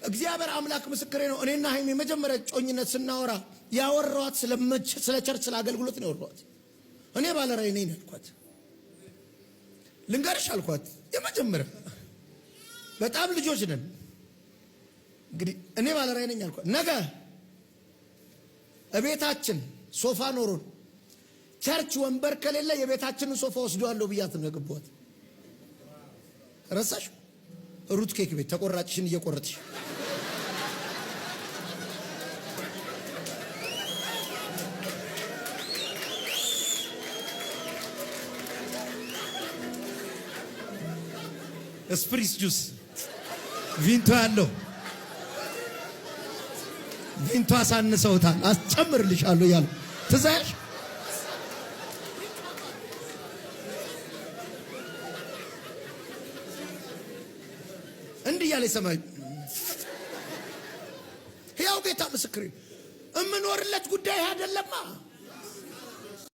እግዚአብሔር አምላክ ምስክሬ ነው። እኔና ሀይሚ መጀመሪያ ጮኝነት ስናወራ ያወራኋት ስለ ቸርች ስለ አገልግሎት ነው ያወራኋት። እኔ ባለ ራዕይ ነኝ አልኳት። ልንገርሽ አልኳት። የመጀመሪያ በጣም ልጆች ነን እንግዲህ እኔ ባለ ራዕይ ነኝ አልኳት። ነገ እቤታችን ሶፋ ኖሮን ቸርች ወንበር ከሌለ የቤታችንን ሶፋ ወስደዋለሁ ብያት ነው የገባሁት። ረሳሽ? ሩት ኬክ ቤት ተቆራጭሽን እየቆረጥሽ ስፕሪስ ጁስ ቪንቶ ያለው ቪንቶ አሳንሰውታል አስጨምርልሻለሁ ያለው ትዛሽ እንዲህ ያለ ሰማይ ያው ጌታ ምስክሬ እምኖርለት ጉዳይ አይደለማ።